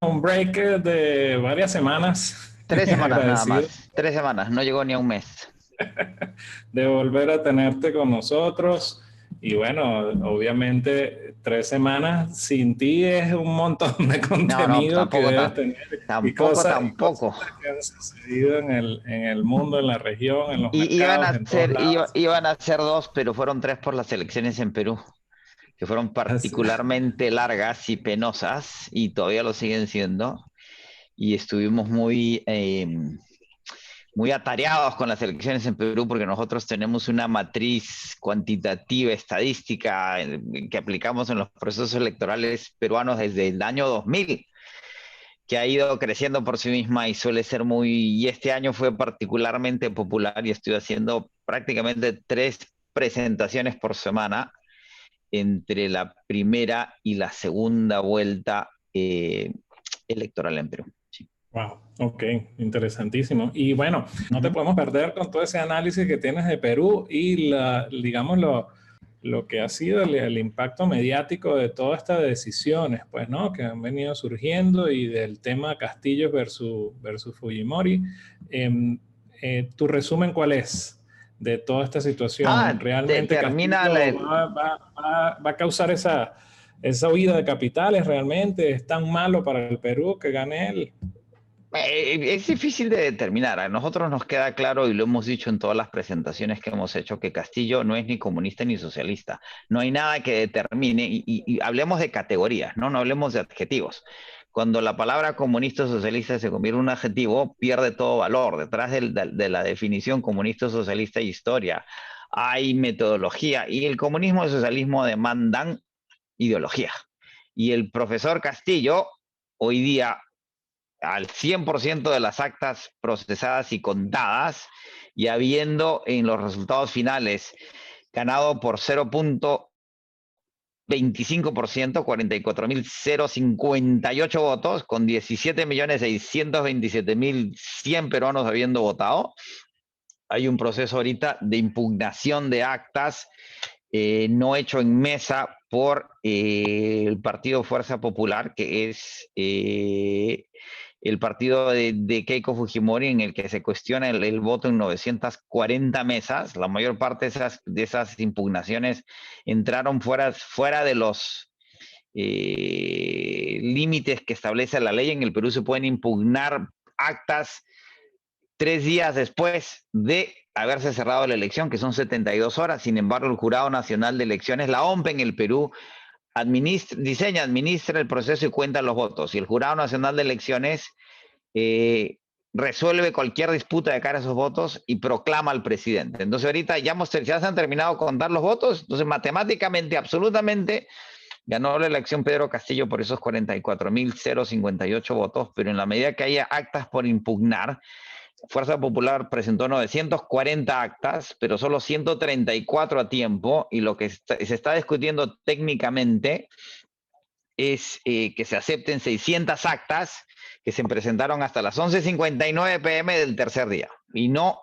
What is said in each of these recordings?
bueno, un break de varias semanas. 3 semanas nada Agradecido más. 3 semanas, no llegó ni a un mes. de volver a tenerte con nosotros. Y bueno, obviamente 3 semanas sin ti es un montón de No, no, contenido que tampoco, debes tener y tampoco. cosas que han sucedido en el mundo, en la región, en los Y iban mercados, a en todos ser, lados. iban a ser dos, pero fueron tres por las elecciones en Perú, que fueron Así, particularmente largas y penosas, y todavía lo siguen siendo. Y estuvimos muy atareados con las elecciones en Perú porque nosotros tenemos una matriz cuantitativa, estadística, que aplicamos en los procesos electorales peruanos desde el año 2000, que ha ido creciendo por sí misma y suele ser y este año fue particularmente popular y estoy haciendo prácticamente 3 presentaciones por semana entre la primera y la segunda vuelta electoral en Perú. Sí. wow, ok, interesantísimo. Y bueno, no te Ujú. podemos perder con todo ese análisis que tienes de Perú y digamos, lo que ha sido el impacto mediático de todas estas decisiones, pues, ¿no? Que han venido surgiendo y del tema Castillo versus Fujimori. Em, ¿Tu resumen cuál es de toda esta situación? ¿Realmente Termina Castillo va a causar esa huida de capitales? ¿Realmente es tan malo para el Perú que gane él? Es difícil de determinar. A nosotros nos queda claro, y lo hemos dicho en todas las presentaciones que hemos hecho, que Castillo no es ni comunista ni socialista. No hay nada que determine, y hablemos de categorías, ¿no? No hablemos de adjetivos. Cuando la palabra comunista o socialista se convierte en un adjetivo, pierde todo valor. Detrás de la definición comunista o socialista hay historia, hay metodología, y el comunismo y el socialismo demandan ideología. Y el profesor Castillo, hoy día, al 100% de las actas procesadas y contadas, y habiendo en los resultados finales ganado por 0.25%, 44.058 votos, con 17.627.100 peruanos habiendo votado. Hay un proceso ahorita de impugnación de actas no hecho en mesa por el Partido Fuerza Popular, que es el partido de Keiko Fujimori, en el que se cuestiona el voto en 940 mesas. La mayor parte de esas impugnaciones entraron fuera de los límites que establece la ley. En el Perú se pueden impugnar actas 3 días después de haberse cerrado la elección, que son 72 horas. Sin embargo, el Jurado Nacional de Elecciones, la OMP en el Perú, diseña, administra el proceso y cuenta los votos. Y el Jurado Nacional de Elecciones eh, resuelve cualquier disputa de cara a esos votos y proclama al presidente. Entonces ahorita ya se han terminado de contar los votos, entonces matemáticamente, absolutamente, ganó la elección Pedro Castillo por esos 44.058 votos, pero en la medida que haya actas por impugnar, Fuerza Popular presentó 940 actas, pero solo 134 a tiempo, y lo que se está discutiendo técnicamente es que se acepten 600 actas que se presentaron hasta las 11:59 p.m. del tercer día, y no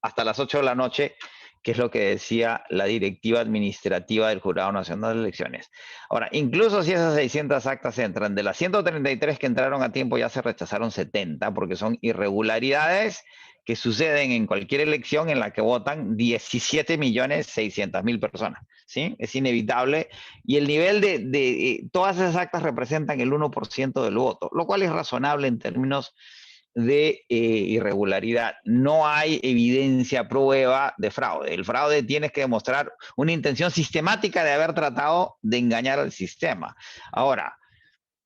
hasta las 8 de la noche, que es lo que decía la directiva administrativa del Jurado Nacional de Elecciones. Ahora, incluso si esas 600 actas entran, de las 133 que entraron a tiempo ya se rechazaron 70, porque son irregularidades que suceden en cualquier elección en la que votan 17.600.000 personas. ¿Sí? Es inevitable. Y el nivel todas esas actas representan el 1% del voto, lo cual es razonable en términos de irregularidad. No hay evidencia, prueba de fraude. El fraude tienes que demostrar una intención sistemática de haber tratado de engañar al sistema. Ahora,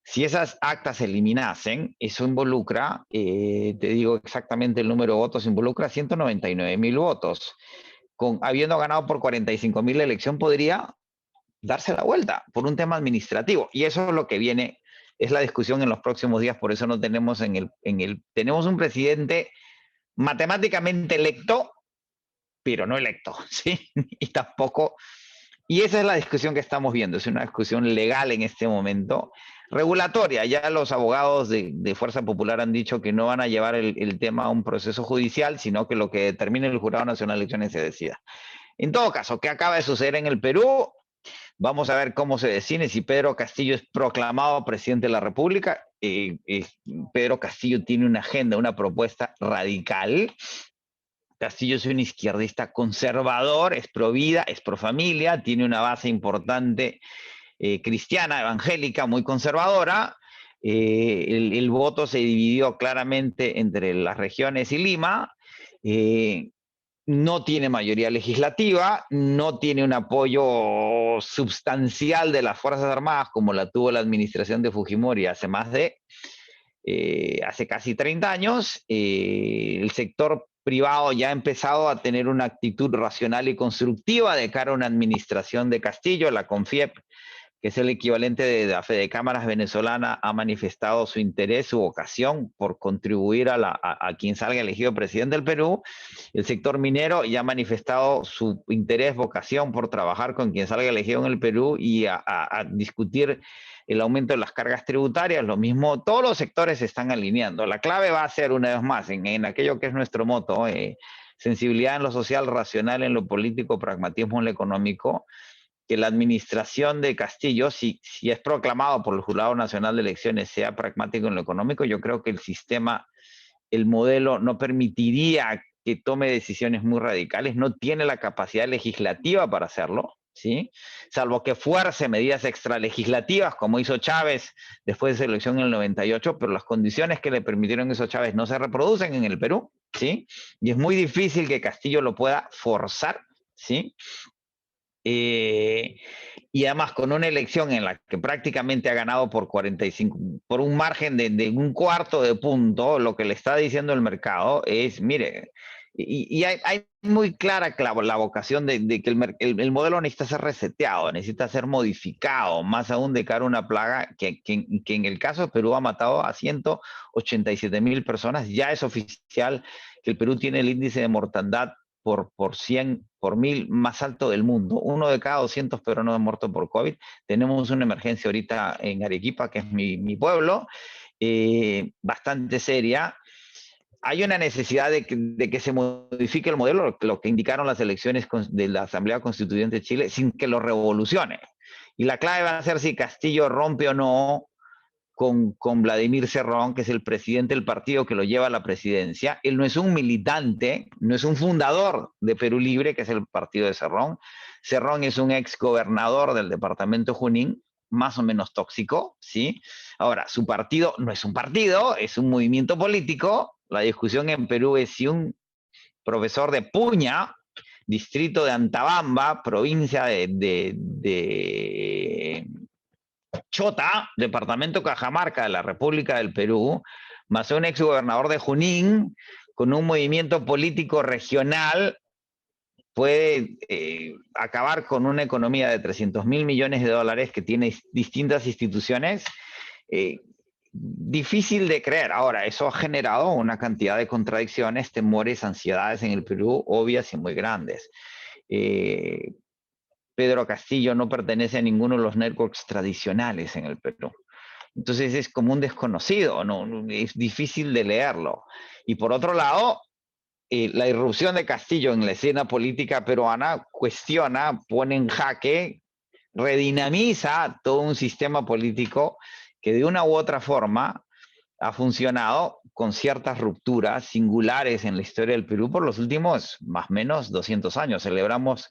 si esas actas se eliminasen, eso involucra, te digo exactamente el número de votos, involucra 199.000 votos. Habiendo ganado por 45.000 la elección, podría darse la vuelta por un tema administrativo. Y eso es lo que viene, es la discusión en los próximos días. Por eso no tenemos tenemos un presidente matemáticamente electo, pero no electo, ¿sí? Y tampoco, y esa es la discusión que estamos viendo, es una discusión legal en este momento, regulatoria. Ya los abogados de Fuerza Popular han dicho que no van a llevar el tema a un proceso judicial, sino que lo que determine el Jurado Nacional de Elecciones se decida. En todo caso, ¿qué acaba de suceder en el Perú? Vamos a ver cómo se define si Pedro Castillo es proclamado presidente de la República. Pedro Castillo tiene una agenda, una propuesta radical. Castillo es un izquierdista conservador, es pro vida, es pro familia, tiene una base importante cristiana, evangélica, muy conservadora. El voto se dividió claramente entre las regiones y Lima. No tiene mayoría legislativa, no tiene un apoyo sustancial de las Fuerzas Armadas como la tuvo la administración de Fujimori hace hace casi 30 años. El sector privado ya ha empezado a tener una actitud racional y constructiva de cara a una administración de Castillo. La CONFIEP, que es el equivalente de la Fedecámaras venezolana, ha manifestado su interés, su vocación por contribuir a quien salga elegido presidente del Perú. El sector minero ya ha manifestado su interés, vocación por trabajar con quien salga elegido en el Perú y a discutir el aumento de las cargas tributarias. Lo mismo, todos los sectores se están alineando. La clave va a ser, una vez más, en aquello que es nuestro moto, sensibilidad en lo social, racional en lo político, pragmatismo en lo económico, que la administración de Castillo, si es proclamado por el Jurado Nacional de Elecciones, sea pragmático en lo económico. Yo creo que el sistema, el modelo, no permitiría que tome decisiones muy radicales, no tiene la capacidad legislativa para hacerlo, ¿sí? Salvo que fuerce medidas extralegislativas, como hizo Chávez después de esa elección en el 98, pero las condiciones que le permitieron eso a Chávez no se reproducen en el Perú, ¿sí? Y es muy difícil que Castillo lo pueda forzar, ¿sí? Y además con una elección en la que prácticamente ha ganado por 45, por un margen de un cuarto de punto, lo que le está diciendo el mercado es, mire, y hay muy clara la vocación de que el modelo necesita ser reseteado, necesita ser modificado, más aún de cara a una plaga que en el caso de Perú ha matado a 187,000 personas. Ya es oficial que el Perú tiene el índice de mortandad por 100, por 1000 más alto del mundo. 1 de cada 200 peruanos ha muerto por COVID. Tenemos una emergencia ahorita en Arequipa, que es mi pueblo, bastante seria. Hay una necesidad de que se modifique el modelo, lo que indicaron las elecciones de la Asamblea Constituyente de Chile, sin que lo revolucione. Y la clave va a ser si Castillo rompe o no con Vladimir Cerrón, que es el presidente del partido que lo lleva a la presidencia. Él no es un militante, no es un fundador de Perú Libre, que es el partido de Cerrón. Cerrón es un ex gobernador del departamento Junín, más o menos tóxico, ¿sí? Ahora, su partido no es un partido, es un movimiento político. La discusión en Perú es si un profesor de Puña, distrito de Antabamba, provincia de Chota, departamento Cajamarca de la República del Perú, más un exgobernador de Junín, con un movimiento político regional, puede acabar con una economía de 300,000 millones de dólares que tiene distintas instituciones. Difícil de creer. Ahora, eso ha generado una cantidad de contradicciones, temores, ansiedades en el Perú, obvias y muy grandes. Pedro Castillo no pertenece a ninguno de los networks tradicionales en el Perú. Entonces es como un desconocido, ¿no? Es difícil de leerlo. Y por otro lado, la irrupción de Castillo en la escena política peruana cuestiona, pone en jaque, redinamiza todo un sistema político que de una u otra forma ha funcionado con ciertas rupturas singulares en la historia del Perú por los últimos más o menos 200 años. Celebramos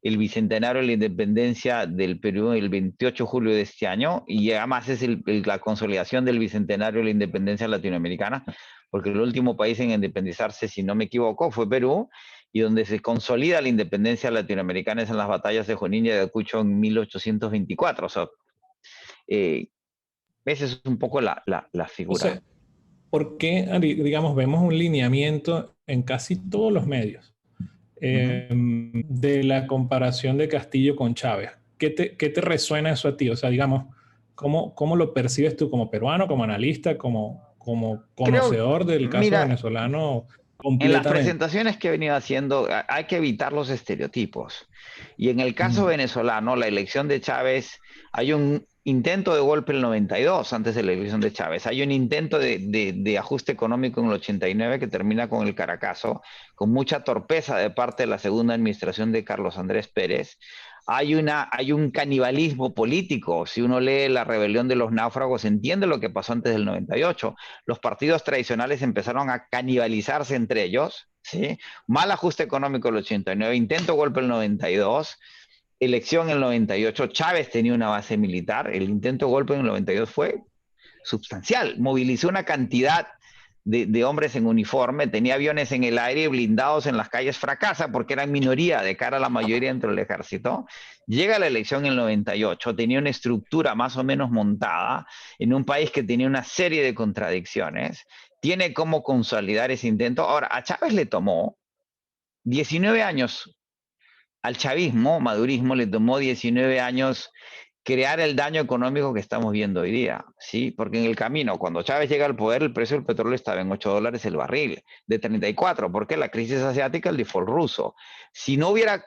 el bicentenario de la independencia del Perú el 28 de julio de este año, y además es la consolidación del bicentenario de la independencia latinoamericana, porque el último país en independizarse, si no me equivoco, fue Perú, y donde se consolida la independencia latinoamericana es en las batallas de Junín y Ayacucho en 1824. O sea, esa es un poco la figura. O sea, ¿por qué, digamos, vemos un lineamiento en casi todos los medios de la comparación de Castillo con Chávez? ¿Qué te resuena eso a ti? O sea, digamos, ¿cómo lo percibes tú como peruano, como analista, como conocedor del caso Mira, venezolano en las completamente? presentaciones que he venido haciendo, hay que evitar los estereotipos. Y en el caso venezolano, la elección de Chávez, hay un intento de golpe en el 92, antes de la elección de Chávez. Hay un intento de ajuste económico en el 89 que termina con el Caracazo, con mucha torpeza de parte de la segunda administración de Carlos Andrés Pérez. hay un canibalismo político. Si uno lee La rebelión de los náufragos, entiende lo que pasó antes del 98. Los partidos tradicionales empezaron a canibalizarse entre ellos, ¿sí? Mal ajuste económico el 89, intento golpe el 92, elección en el 98. Chávez tenía una base militar, el intento golpe en el 92 fue sustancial, movilizó una cantidad de hombres en uniforme, tenía aviones en el aire y blindados en las calles, fracasa porque eran minoría de cara a la mayoría dentro del ejército. Llega la elección en el 98, tenía una estructura más o menos montada en un país que tenía una serie de contradicciones, tiene cómo consolidar ese intento. Ahora, a Chávez le tomó 19 años, al chavismo, madurismo, le tomó 19 años crear el daño económico que estamos viendo hoy día, ¿sí? Porque en el camino, cuando Chávez llega al poder, el precio del petróleo estaba en $8 el barril, de 34, porque la crisis asiática, el default ruso. Si no hubiera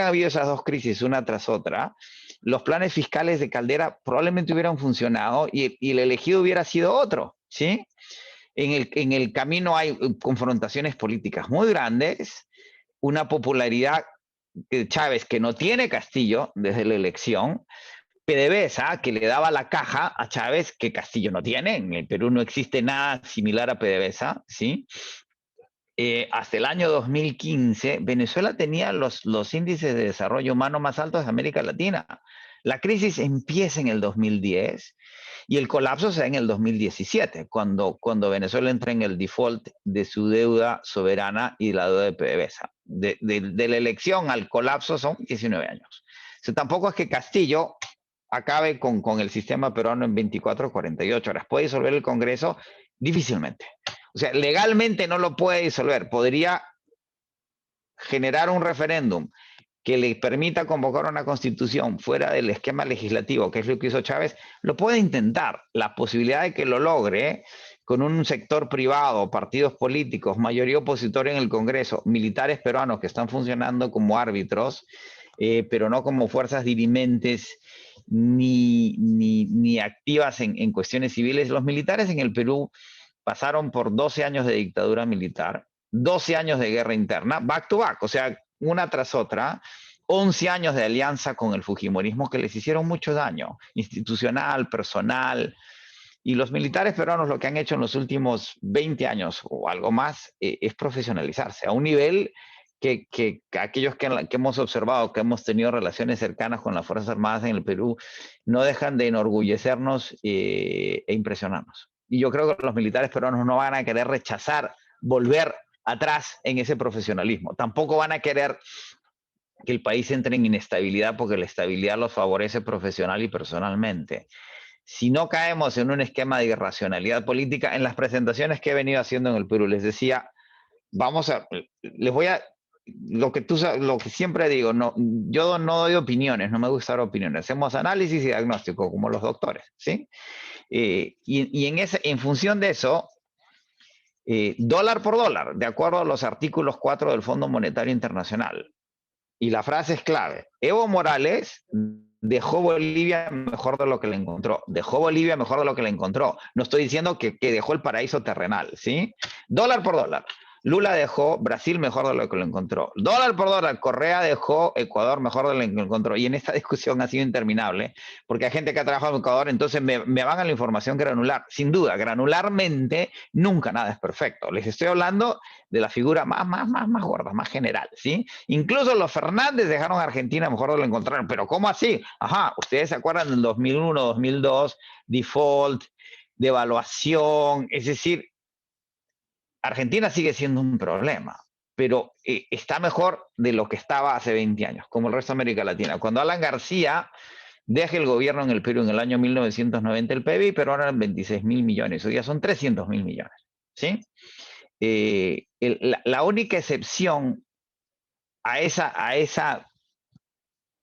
habido esas dos crisis una tras otra, los planes fiscales de Caldera probablemente hubieran funcionado y el elegido hubiera sido otro, ¿sí? En el camino hay confrontaciones políticas muy grandes, una popularidad de Chávez que no tiene Castillo desde la elección, PDVSA, que le daba la caja a Chávez, que Castillo no tiene. En el Perú no existe nada similar a PDVSA, ¿sí? Hasta el año 2015, Venezuela tenía los índices de desarrollo humano más altos de América Latina. La crisis empieza en el 2010 y el colapso se da en el 2017, cuando Venezuela entra en el default de su deuda soberana y la deuda de PDVSA. De la elección al colapso son 19 años. O sea, tampoco es que Castillo acabe con el sistema peruano en 24 o 48 horas. ¿Puede disolver el Congreso? Difícilmente. O sea, legalmente no lo puede disolver. Podría generar un referéndum que le permita convocar una constitución fuera del esquema legislativo, que es lo que hizo Chávez, lo puede intentar. La posibilidad de que lo logre con un sector privado, partidos políticos, mayoría opositora en el Congreso, militares peruanos que están funcionando como árbitros, pero no como fuerzas dirimentes ni activas en cuestiones civiles. Los militares en el Perú pasaron por 12 años de dictadura militar, 12 años de guerra interna, back to back, o sea, una tras otra, 11 años de alianza con el fujimorismo que les hicieron mucho daño, institucional, personal, y los militares peruanos lo que han hecho en los últimos 20 años o algo más es profesionalizarse a un nivel que aquellos que hemos observado, que hemos tenido relaciones cercanas con las Fuerzas Armadas en el Perú, no dejan de enorgullecernos e impresionarnos. Y yo creo que los militares peruanos no van a querer rechazar, volver atrás en ese profesionalismo. Tampoco van a querer que el país entre en inestabilidad porque la estabilidad los favorece profesional y personalmente. Si no caemos en un esquema de irracionalidad política, en las presentaciones que he venido haciendo en el Perú, les decía, les voy a, lo que siempre digo, no, yo no doy opiniones, no me gusta dar opiniones, hacemos análisis y diagnóstico, como los doctores, ¿sí? En función de eso, dólar por dólar, de acuerdo a los artículos 4 del Fondo Monetario Internacional. Y la frase es clave. Evo Morales dejó Bolivia mejor de lo que le encontró. Dejó Bolivia mejor de lo que le encontró. No estoy diciendo que dejó el paraíso terrenal, ¿sí? Dólar por dólar. Lula dejó Brasil mejor de lo que lo encontró. Dólar por dólar, Correa dejó Ecuador mejor de lo que lo encontró. Y en esta discusión ha sido interminable, porque hay gente que ha trabajado en Ecuador, entonces me van a la información granular. Sin duda, granularmente, nunca nada es perfecto. Les estoy hablando de la figura más gorda, más general, ¿sí? Incluso los Fernández dejaron a Argentina mejor de lo que encontraron. ¿Pero cómo así? Ajá, ustedes se acuerdan del 2001, 2002, default, devaluación, es decir, Argentina sigue siendo un problema, pero está mejor de lo que estaba hace 20 años, como el resto de América Latina. Cuando Alan García deja el gobierno en el Perú en el año 1990, el PBI, pero ahora eran 26.000 millones, hoy ya son 300.000 millones, ¿sí? La única excepción a esa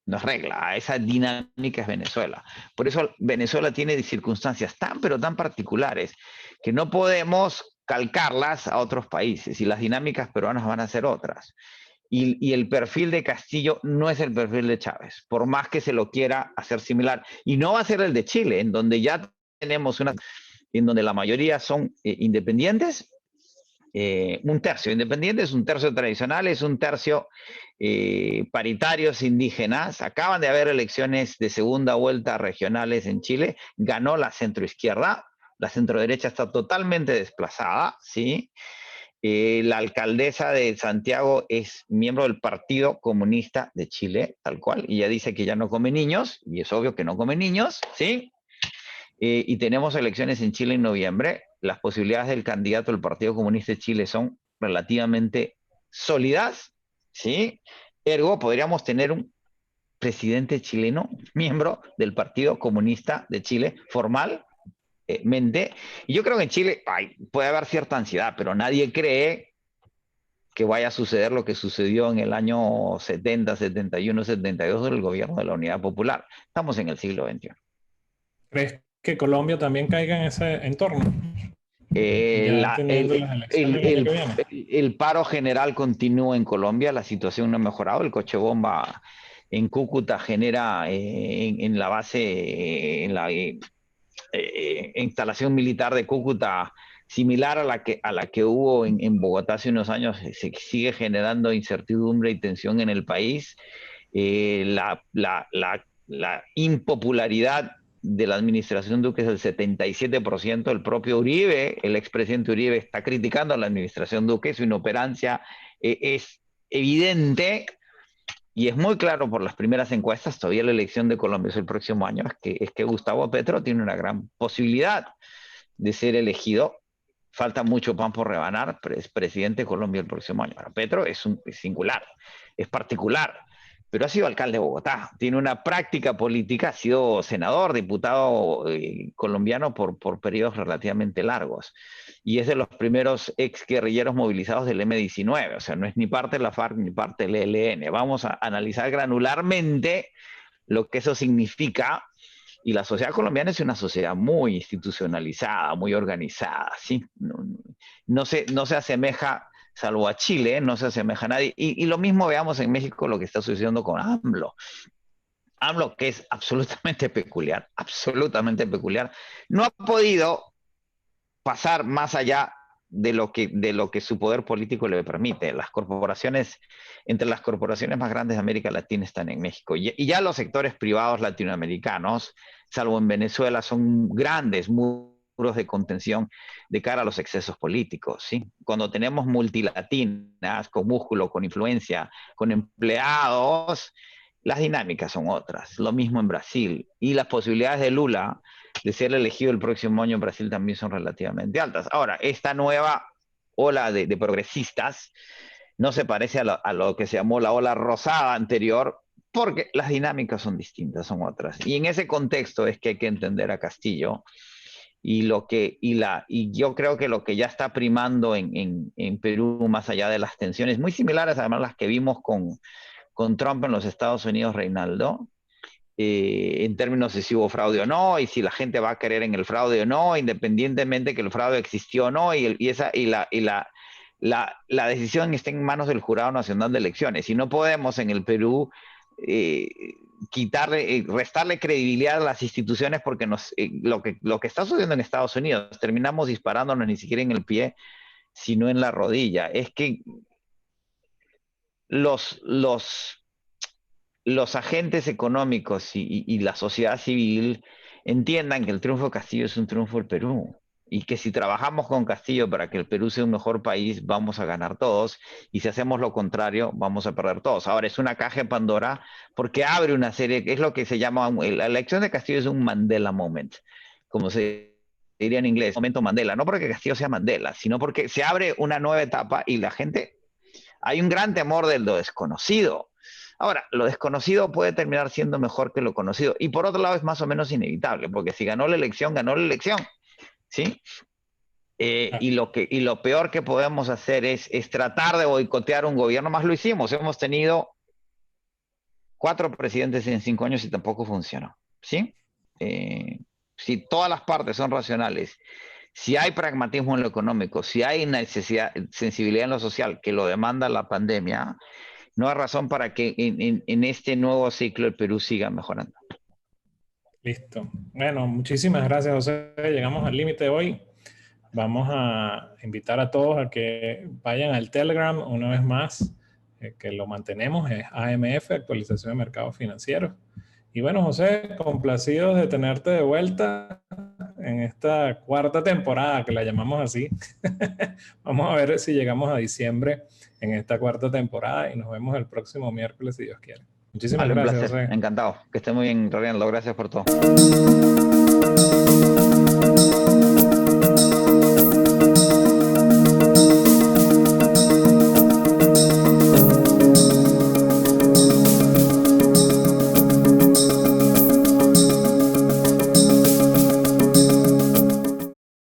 no es regla, a esa dinámica es Venezuela. Por eso Venezuela tiene circunstancias tan, pero tan particulares que no podemos calcarlas a otros países y las dinámicas peruanas van a ser otras. Y el perfil de Castillo no es el perfil de Chávez, por más que se lo quiera hacer similar. Y no va a ser el de Chile, en donde ya tenemos en donde la mayoría son independientes un tercio independientes, un tercio tradicionales, un tercio paritarios indígenas. Acaban de haber elecciones de segunda vuelta regionales en Chile. Ganó la centroizquierda. La centroderecha está totalmente desplazada, ¿sí? La alcaldesa de Santiago es miembro del Partido Comunista de Chile, tal cual, y ella dice que ya no come niños, y es obvio que no come niños, ¿sí? Y tenemos elecciones en Chile en noviembre. Las posibilidades del candidato del Partido Comunista de Chile son relativamente sólidas, ¿sí? Ergo, podríamos tener un presidente chileno, miembro del Partido Comunista de Chile, formalmente. Y yo creo que en Chile puede haber cierta ansiedad, pero nadie cree que vaya a suceder lo que sucedió en el año 70, 71, 72 del gobierno de la Unidad Popular. Estamos en el siglo XXI. ¿Crees que Colombia también caiga en ese entorno? Ya La- teniendo las elecciones el año que viene. el paro general continúa en Colombia, la situación no ha mejorado, el coche bomba en Cúcuta genera en la base, en la instalación militar de Cúcuta, similar a la que hubo en Bogotá hace unos años, se sigue generando incertidumbre y tensión en el país. La impopularidad de la administración Duque es del 77%. El propio Uribe, el expresidente Uribe, está criticando a la administración Duque. Su inoperancia es evidente y es muy claro por las primeras encuestas. Todavía la elección de Colombia es el próximo año. Es que Gustavo Petro tiene una gran posibilidad de ser elegido. Falta mucho pan por rebanar, pero es presidente de Colombia el próximo año. Ahora, Petro es singular, es particular, pero ha sido alcalde de Bogotá, tiene una práctica política, ha sido senador, diputado colombiano por periodos relativamente largos, y es de los primeros ex guerrilleros movilizados del M-19, o sea, no es ni parte de la FARC ni parte del ELN. Vamos a analizar granularmente lo que eso significa. Y la sociedad colombiana es una sociedad muy institucionalizada, muy organizada, ¿sí? No se asemeja, salvo a Chile, no se asemeja a nadie. Y lo mismo veamos en México lo que está sucediendo con AMLO. AMLO, que es absolutamente peculiar, no ha podido pasar más allá de lo que su poder político le permite. Las corporaciones, entre las corporaciones más grandes de América Latina están en México. Y ya los sectores privados latinoamericanos, salvo en Venezuela, son grandes muros de contención de cara a los excesos políticos, ¿sí? Cuando tenemos multilatinas, con músculo, con influencia, con empleados, las dinámicas son otras. Lo mismo en Brasil. Y las posibilidades de Lula de ser elegido el próximo año en Brasil también son relativamente altas. Ahora, esta nueva ola de progresistas no se parece a lo que se llamó la ola rosada anterior, porque las dinámicas son distintas, son otras. Y en ese contexto es que hay que entender a Castillo y yo creo que lo que ya está primando en Perú, más allá de las tensiones, muy similares además a las que vimos con Trump en los Estados Unidos, Reinaldo, en términos de si hubo fraude o no, y si la gente va a creer en el fraude o no, independientemente que el fraude existió o no, la decisión está en manos del Jurado Nacional de Elecciones. Y no podemos en el Perú eh, restarle credibilidad a las instituciones porque lo que está sucediendo en Estados Unidos, terminamos disparándonos ni siquiera en el pie, sino en la rodilla. Es que los agentes económicos y la sociedad civil entiendan que el triunfo de Castillo es un triunfo del Perú y que si trabajamos con Castillo para que el Perú sea un mejor país, vamos a ganar todos, y si hacemos lo contrario, vamos a perder todos. Ahora, es una caja de Pandora porque abre una serie, es lo que se llama, la elección de Castillo es un Mandela moment, como se diría en inglés, momento Mandela, no porque Castillo sea Mandela, sino porque se abre una nueva etapa y la gente, hay un gran temor de lo desconocido. Ahora, lo desconocido puede terminar siendo mejor que lo conocido. Y por otro lado es más o menos inevitable, porque si ganó la elección, ganó la elección. ¿Sí? Y lo peor que podemos hacer es tratar de boicotear un gobierno. Más lo hicimos. Hemos tenido 4 presidentes en 5 años y tampoco funcionó. ¿Sí? Si todas las partes son racionales, si hay pragmatismo en lo económico, si hay sensibilidad en lo social que lo demanda la pandemia, no hay razón para que en este nuevo ciclo el Perú siga mejorando. Listo. Bueno, muchísimas gracias, José. Llegamos al límite hoy. vamos a invitar a todos a que vayan al Telegram una vez más, que lo mantenemos, es AMF, Actualización de Mercados Financieros. Y bueno, José, complacidos de tenerte de vuelta en esta cuarta temporada, que la llamamos así. Vamos a ver si llegamos a diciembre en esta cuarta temporada y nos vemos el próximo miércoles, si Dios quiere. Muchísimas Vale, gracias, un placer. José. Encantado. Que esté muy bien, Rolando. Gracias por todo.